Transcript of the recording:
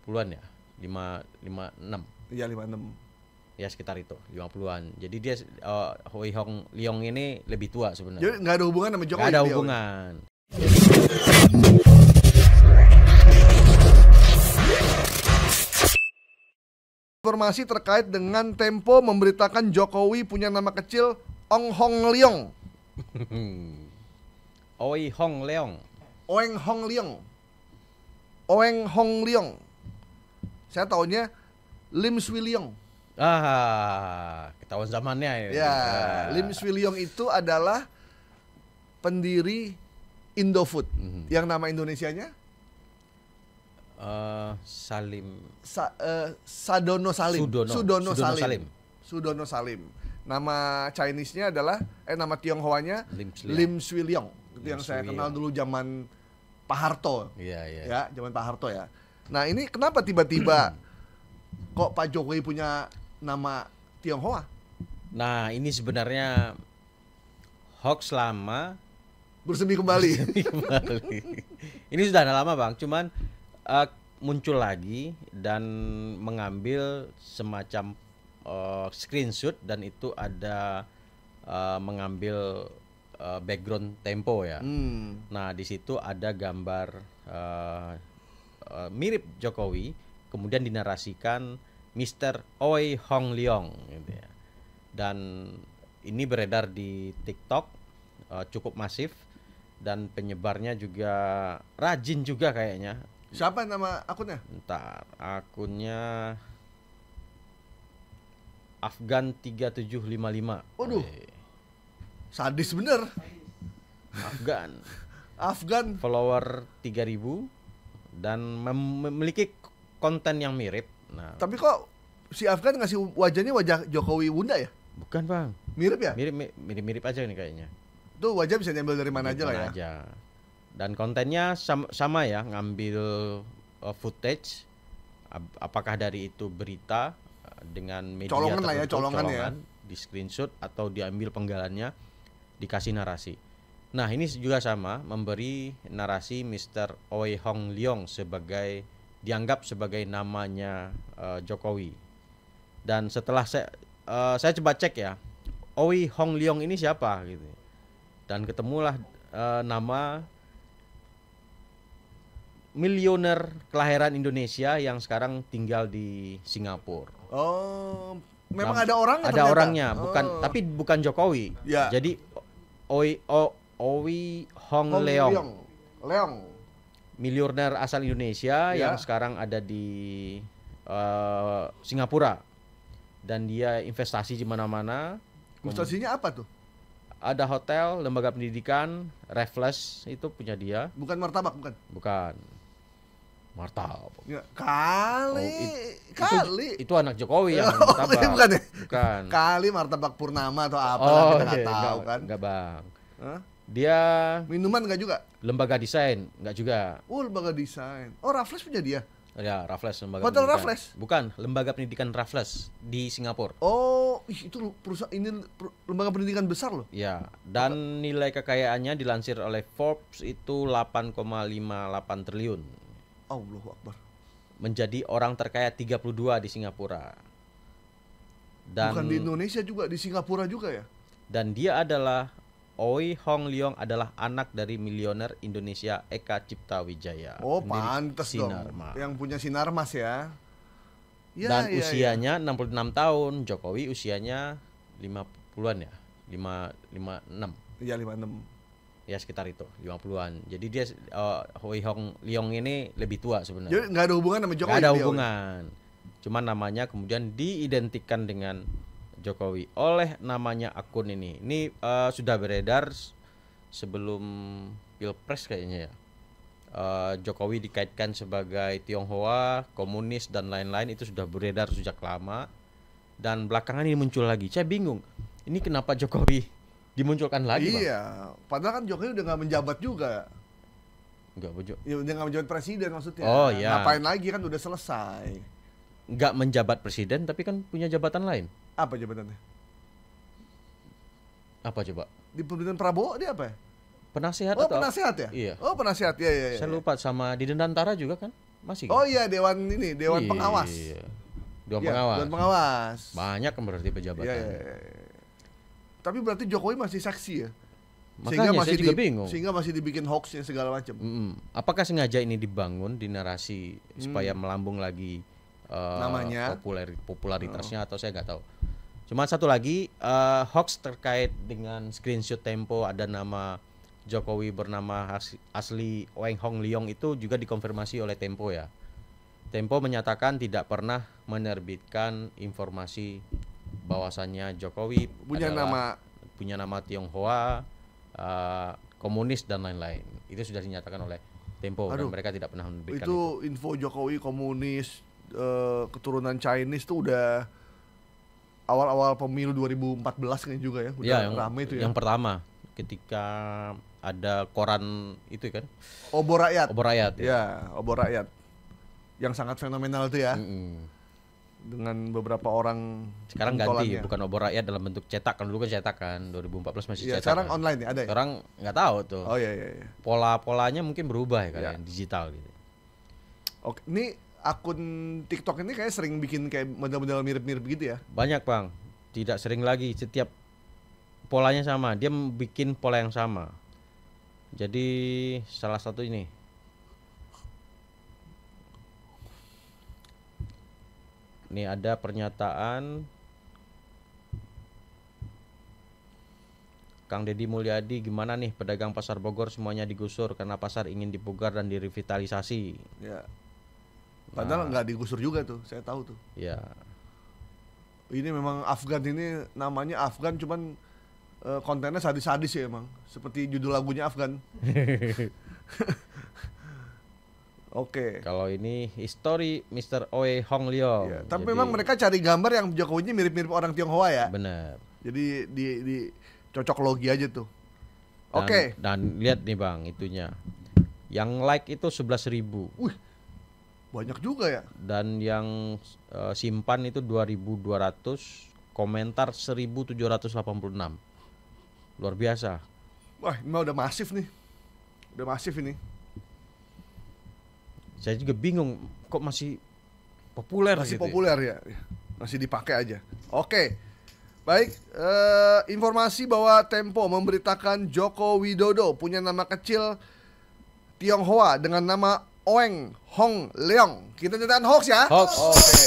50-an ya, 56. Iya 56. Ya sekitar itu, 50-an. Jadi dia Hui Hong Leong ini lebih tua sebenarnya. Jadi nggak ada hubungan sama Jokowi. Nggak ada beliau. hubungan. Informasi terkait dengan Tempo memberitakan Jokowi punya nama kecil Ong Hong Leong. Oi Hong Leong. Oeng Hong Leong. Oeng Hong Leong. Saya taunya Lim Swee Leong. Ketahuan zamannya Ya, Lim Swee Leong itu adalah pendiri Indofood. Yang nama Indonesianya Salim. Sadono Salim. Sudono Salim. Sudono Salim. Nama Chinese-nya adalah nama Tionghoanya Lim Swee Leong. Itu yang saya kenal dulu zaman Pak Harto. Iya. Ya, zaman Pak Harto ya. Nah, ini kenapa tiba-tiba kok Pak Jokowi punya nama Tionghoa? Nah, ini sebenarnya hoax lama Bersemi kembali. Ini sudah lama Bang, cuman muncul lagi dan mengambil semacam screenshot dan itu ada mengambil background Tempo ya. Nah di situ ada gambar mirip Jokowi, kemudian dinarasikan Mr. Oi Hong Leong gitu ya. Dan ini beredar di TikTok cukup masif dan penyebarnya juga rajin juga kayaknya. Siapa nama akunnya? Ntar akunnya Afgan 3755. Waduh. Sadis bener. Afgan follower 3000 dan memiliki konten yang mirip. Nah, tapi kok si Afgan ngasih wajahnya wajah Jokowi Bunda ya? Bukan Bang. Mirip ya? Mirip aja nih kayaknya. Tuh wajah bisa diambil dari mana aja lah ya. Dan kontennya sama ya, ngambil footage, apakah dari itu berita dengan media colongan lah ya, colongan ya. Di screenshot atau diambil penggalannya, dikasih narasi. Nah ini juga sama, memberi narasi Mr. Oi Hong Leong dianggap sebagai namanya Jokowi. Dan setelah saya coba cek ya, Oi Hong Leong ini siapa gitu. Dan ketemulah nama miliuner kelahiran Indonesia yang sekarang tinggal di Singapura. Oh, memang ada orang? Ada orangnya, tapi bukan Jokowi. Ya. Jadi Oi Hong Leong. Miliuner asal Indonesia yang sekarang ada di Singapura. Dan dia investasi di mana-mana. Investasinya apa tuh? Ada hotel, lembaga pendidikan, Raffles itu punya dia. Bukan martabak, bukan? Bukan. Martabak. Ya, kali. Itu anak Jokowi yang martabak. Bukan ya? Bukan. Kali martabak Purnama atau apa kita nggak tahu kan? Enggak Bang. Hah? Dia minuman nggak juga? Lembaga desain, enggak juga. Oh, lembaga desain. Oh, Raffles punya dia? Ya, Raffles lembaga Hotel pendidikan. Raffles? Bukan, lembaga pendidikan Raffles di Singapura. Oh, itu perusahaan ini lembaga pendidikan besar loh. Ya, dan nilai kekayaannya dilansir oleh Forbes itu 8,58 triliun. Allahu Akbar. Menjadi orang terkaya 32 di Singapura. Dan bukan di Indonesia juga, di Singapura juga ya. Dan dia adalah Oi Hong Leong adalah anak dari miliuner Indonesia Eka Cipta Wijaya. Oh, pantes dong. Yang punya Sinarmas ya. Dan usianya 66 tahun, Jokowi usianya 50-an ya. 56. Iya, 56. Ya sekitar itu, 50-an. Jadi dia Oi Hong Leong ini lebih tua sebenarnya. Jadi nggak ada hubungan sama Jokowi. Nggak ada hubungan. Cuman namanya kemudian diidentikan dengan Jokowi oleh namanya akun ini. Ini sudah beredar sebelum Pilpres kayaknya ya. Jokowi dikaitkan sebagai Tionghoa, komunis dan lain-lain, itu sudah beredar sejak lama. Dan belakangan ini muncul lagi. Saya bingung. Ini kenapa Jokowi dimunculkan lagi, Bang? Iya, padahal kan Jokowi udah nggak menjabat juga. Enggak, ya udah nggak menjabat presiden maksudnya. Oh iya. Ngapain lagi, kan udah selesai. Nggak menjabat presiden tapi kan punya jabatan lain. Apa jabatannya? Apa coba? Di pemerintahan Prabowo dia apa ya? Penasehat Oh, atau penasehat ya? Iya. Oh, penasehat ya. Saya lupa, sama di Dendantara juga kan? Masih Oh kan? iya, Dewan Iya, Pengawas. Dewan Iya, pengawas. Dewan Pengawas. Banyak kan berarti Iya, pejabatannya. iya, iya. Tapi berarti Jokowi masih saksi ya? Makanya saya juga bingung. Sehingga masih dibikin hoaxnya segala macam. Apakah sengaja ini dibangun di narasi supaya melambung lagi Namanya. popularitasnya atau saya nggak tahu. Cuma satu lagi hoax terkait dengan screenshot Tempo ada nama Jokowi bernama asli Oeng Hong Leong itu juga dikonfirmasi oleh Tempo ya. Tempo menyatakan tidak pernah menerbitkan informasi bahwasannya Jokowi Punya nama Tionghoa, komunis dan lain-lain. Itu sudah dinyatakan oleh Tempo dan mereka tidak pernah menerbitkan itu. Info Jokowi komunis, keturunan Chinese tuh udah awal-awal pemilu 2014 kan juga ya, udah rame itu ya. Yang pertama ketika ada koran itu kan, Obor Rakyat. Obor Rakyat ya. Obor Rakyat yang sangat fenomenal itu ya. Dengan beberapa orang. Sekarang ganti, bukan Obor Rakyat dalam bentuk cetak, kan dulu kan cetak kan, 2014 masih cetak. Sekarang kan. online ya, ada ya? Sekarang nggak tahu tuh. Oh iya. Pola-polanya mungkin berubah ya kalian, digital gitu. Oke, ini akun TikTok ini kayak sering bikin kayak model-model mirip-mirip gitu ya? Banyak bang, tidak sering lagi, setiap polanya sama, dia bikin pola yang sama. Jadi salah satu ini, ada pernyataan Kang Deddy Mulyadi, gimana nih pedagang pasar Bogor semuanya digusur karena pasar ingin dipugar dan direvitalisasi. Ya. Padahal nggak digusur juga tuh, saya tahu tuh. Ya. Ini memang Afgan, ini namanya Afgan, cuman kontennya sadis-sadis ya emang, seperti judul lagunya Afgan. Oke. Kalau ini history Mr. Oe Hong Leong. Ya, tapi memang mereka cari gambar yang Jokowinya mirip-mirip orang Tionghoa ya. Benar. Jadi di cocok logi aja tuh. Oke. Dan lihat nih bang, itunya. Yang like itu 11.000. Wih, banyak juga ya. Dan yang simpan itu 2.200, komentar 1.786. Luar biasa. Wah, ini mah udah masif nih. Udah masif ini. Saya juga bingung, kok masih populer masih gitu. Populer ya. Masih dipakai aja. Oke. Baik, informasi bahwa Tempo memberitakan Joko Widodo punya nama kecil Tionghoa dengan nama Oeng Hong Leong. Kita nyatakan hoax ya? Hoax. Oke.